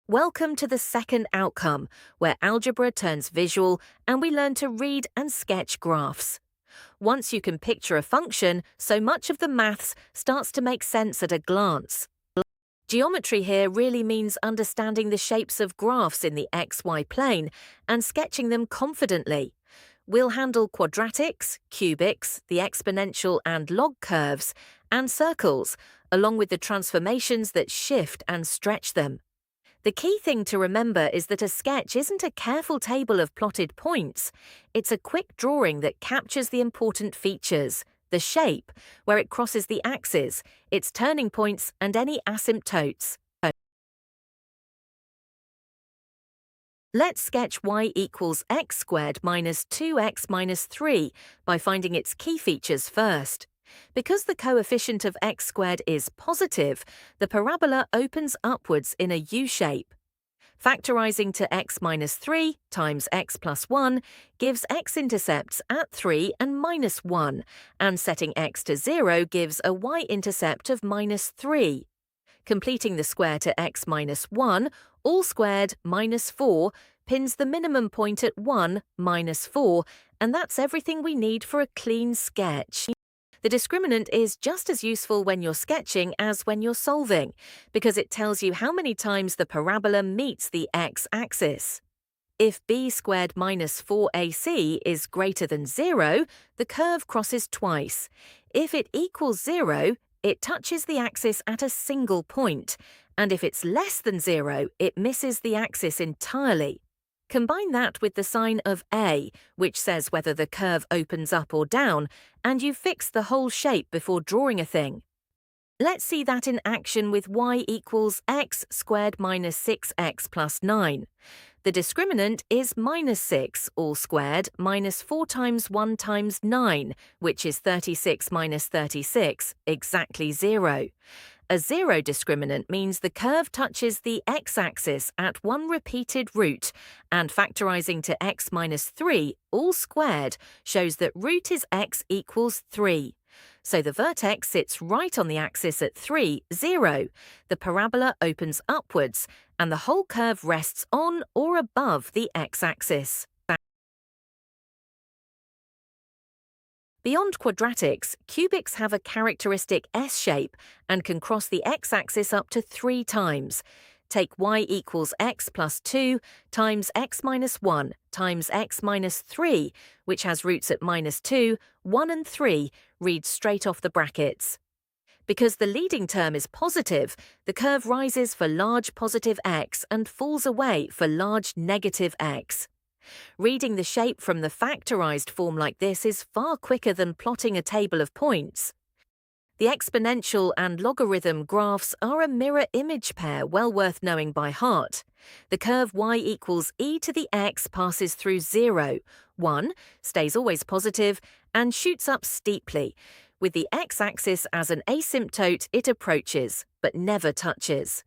Welcome to the second outcome, where algebra turns visual and we learn to read and sketch graphs. Once you can picture a function, so much of the maths starts to make sense at a glance. Geometry here really means understanding the shapes of graphs in the xy plane and sketching them confidently. We'll handle quadratics, cubics, the exponential and log curves, and circles, along with the transformations that shift and stretch them. The key thing to remember is that a sketch isn't a careful table of plotted points. It's a quick drawing that captures the important features, the shape, where it crosses the axes, its turning points, and any asymptotes. Let's sketch y equals x squared minus 2x minus 3 by finding its key features first. Because the coefficient of x squared is positive, the parabola opens upwards in a U shape. Factorizing to x minus 3 times x plus 1 gives x-intercepts at 3 and minus 1, and setting x to 0 gives a y-intercept of minus 3. Completing the square to x minus 1, all squared minus 4, pins the minimum point at 1 minus 4, and that's everything we need for a clean sketch. The discriminant is just as useful when you're sketching as when you're solving, because it tells you how many times the parabola meets the x-axis. If b squared minus 4ac is greater than 0, the curve crosses twice. If it equals 0, it touches the axis at a single point, and if it's less than 0, it misses the axis entirely. Combine that with the sign of A, which says whether the curve opens up or down, and you've fixed the whole shape before drawing a thing. Let's see that in action with y equals x squared minus 6x plus 9. The discriminant is minus 6, all squared, minus 4 times 1 times 9, which is 36 minus 36, exactly 0. A 0 discriminant means the curve touches the x-axis at one repeated root, and factorizing to x minus 3, all squared, shows that root is x equals 3. So the vertex sits right on the axis at 3, 0. The parabola opens upwards, and the whole curve rests on or above the x-axis. Beyond quadratics, cubics have a characteristic S shape and can cross the x-axis up to 3 times. Take y equals x plus 2 times x minus 1 times x minus 3, which has roots at minus 2, 1 and 3, read straight off the brackets. Because the leading term is positive, the curve rises for large positive x and falls away for large negative x. Reading the shape from the factorized form like this is far quicker than plotting a table of points. The exponential and logarithm graphs are a mirror image pair well worth knowing by heart. The curve y equals e to the x passes through 0, 1, stays always positive, and shoots up steeply. With the x-axis as an asymptote, it approaches, but never touches.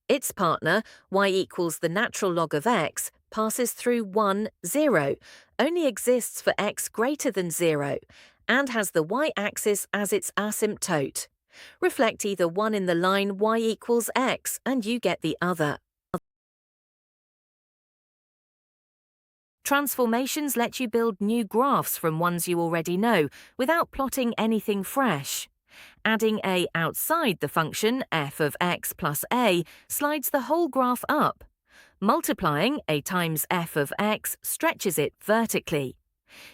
Its partner, y equals the natural log of x, passes through 1, 0, only exists for x greater than 0, and has the y-axis as its asymptote. Reflect either one in the line y equals x, and you get the other. Transformations let you build new graphs from ones you already know, without plotting anything fresh. Adding a outside the function f of x plus a slides the whole graph up. Multiplying a times f of x stretches it vertically.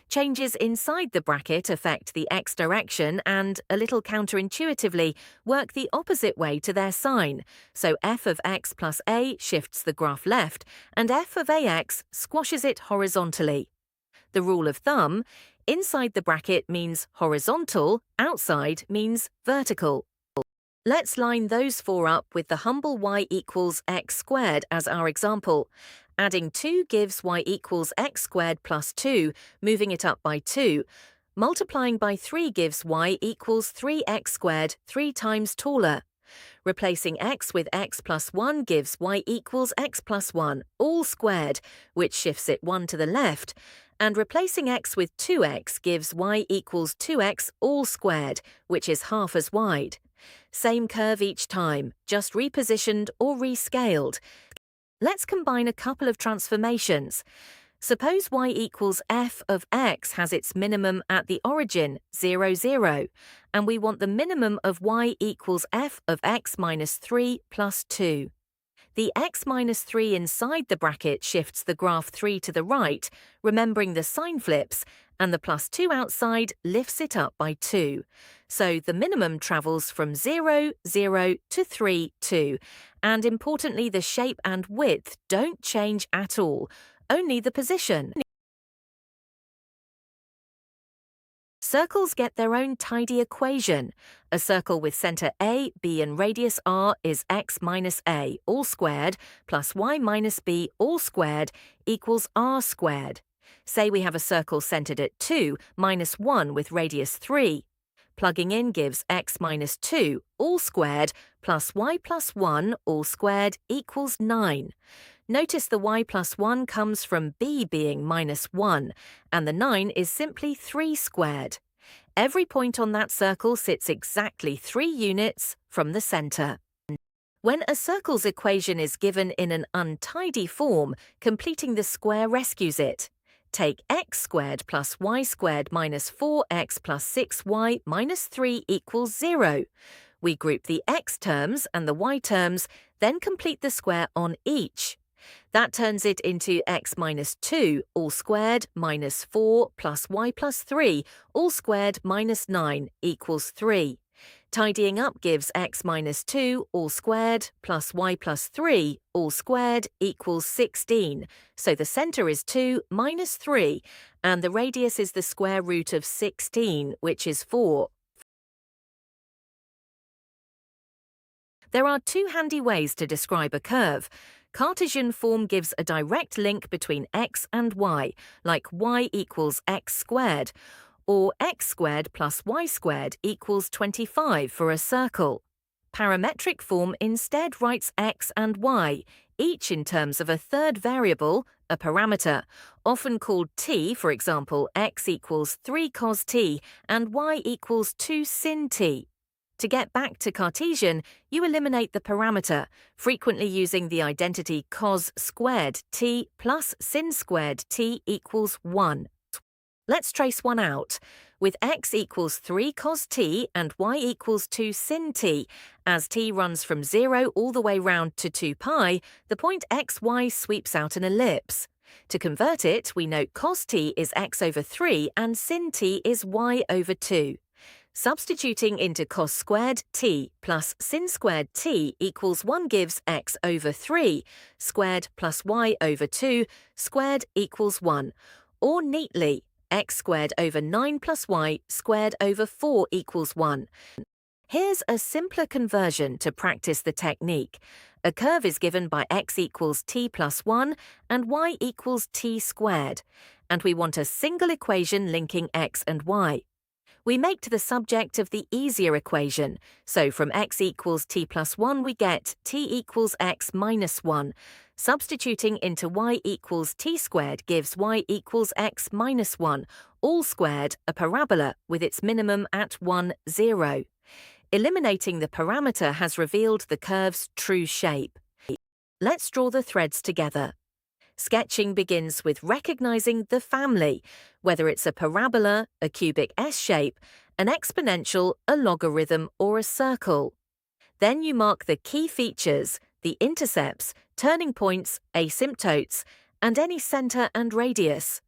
Changes inside the bracket affect the x direction and, a little counterintuitively, work the opposite way to their sign, so f of x plus a shifts the graph left and f of ax squashes it horizontally. The rule of thumb: inside the bracket means horizontal, outside means vertical. Let's line those 4 up with the humble y equals x squared as our example. Adding 2 gives y equals x squared plus 2, moving it up by 2. Multiplying by 3 gives y equals 3x squared, 3 times taller. Replacing x with x plus 1 gives y equals x plus 1, all squared, which shifts it 1 to the left. And replacing x with 2x gives y equals 2x, all squared, which is half as wide. Same curve each time, just repositioned or rescaled. Let's combine a couple of transformations. Suppose y equals f of x has its minimum at the origin, 0, 0, and we want the minimum of y equals f of x minus 3 plus 2. The x minus 3 inside the bracket shifts the graph 3 to the right, remembering the sign flips, and the plus 2 outside lifts it up by 2. So the minimum travels from 0, 0 to 3, 2. And importantly, the shape and width don't change at all, only the position. Circles get their own tidy equation. A circle with centre A, B and radius r is x minus a all squared plus y minus b all squared equals r squared. Say we have a circle centred at 2 minus 1 with radius 3. Plugging in gives x minus 2 all squared plus y plus 1 all squared equals 9. Notice the y plus 1 comes from b being minus 1, and the 9 is simply 3 squared. Every point on that circle sits exactly 3 units from the centre. When a circle's equation is given in an untidy form, completing the square rescues it. Take x squared plus y squared minus 4x plus 6y minus 3 equals 0. We group the x terms and the y terms, then complete the square on each. That turns it into x minus 2 all squared minus 4 plus y plus 3 all squared minus 9 equals 3. Tidying up gives x minus 2 all squared plus y plus 3 all squared equals 16. So the centre is 2 minus 3, and the radius is the square root of 16, which is 4. There are two handy ways to describe a curve. Cartesian form gives a direct link between x and y, like y equals x squared, or x squared plus y squared equals 25 for a circle. Parametric form instead writes x and y, each in terms of a third variable, a parameter, often called t, for example, x equals 3 cos t and y equals 2 sin t. To get back to Cartesian, you eliminate the parameter, frequently using the identity cos squared t plus sin squared t equals 1. Let's trace one out. With x equals 3 cos t and y equals 2 sin t, as t runs from 0 all the way round to 2 pi, the point xy sweeps out an ellipse. To convert it, we note cos t is x over 3 and sin t is y over 2. Substituting into cos squared t plus sin squared t equals 1 gives x over 3, squared plus y over 2, squared equals 1. Or neatly, x squared over 9 plus y squared over 4 equals 1. Here's a simpler conversion to practice the technique. A curve is given by x equals t plus 1 and y equals t squared, and we want a single equation linking x and y. We make to the subject of the easier equation, so from x equals t plus 1 we get t equals x minus 1. Substituting into y equals t squared gives y equals x minus 1, all squared, a parabola with its minimum at 1, 0. Eliminating the parameter has revealed the curve's true shape. Let's draw the threads together. Sketching begins with recognizing the family, whether it's a parabola, a cubic S-shape, an exponential, a logarithm, or a circle. Then you mark the key features, the intercepts, turning points, asymptotes, and any center and radius.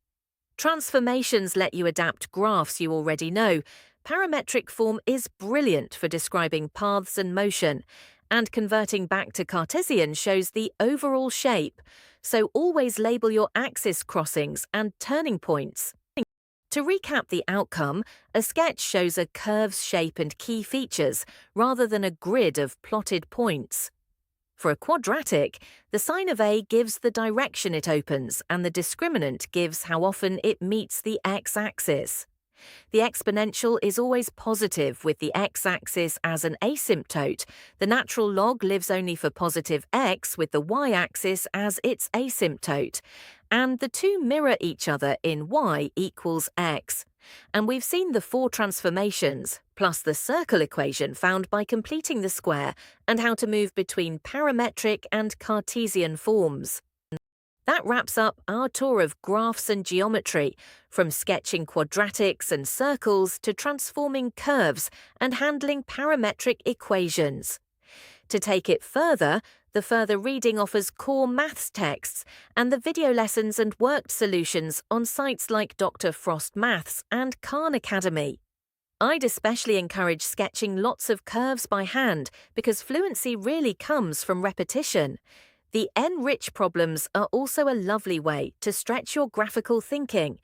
Transformations let you adapt graphs you already know. Parametric form is brilliant for describing paths and motion, and converting back to Cartesian shows the overall shape, so always label your axis crossings and turning points. To recap the outcome, a sketch shows a curve's shape and key features, rather than a grid of plotted points. For a quadratic, the sign of A gives the direction it opens, and the discriminant gives how often it meets the x-axis. The exponential is always positive with the x-axis as an asymptote. The natural log lives only for positive x with the y-axis as its asymptote. And the two mirror each other in y equals x. And we've seen the 4 transformations, plus the circle equation found by completing the square, and how to move between parametric and Cartesian forms. That wraps up our tour of graphs and geometry, from sketching quadratics and circles to transforming curves and handling parametric equations. To take it further, the Further Reading offers core maths texts and the video lessons and worked solutions on sites like Dr. Frost Maths and Khan Academy. I'd especially encourage sketching lots of curves by hand because fluency really comes from repetition. The N-rich problems are also a lovely way to stretch your graphical thinking.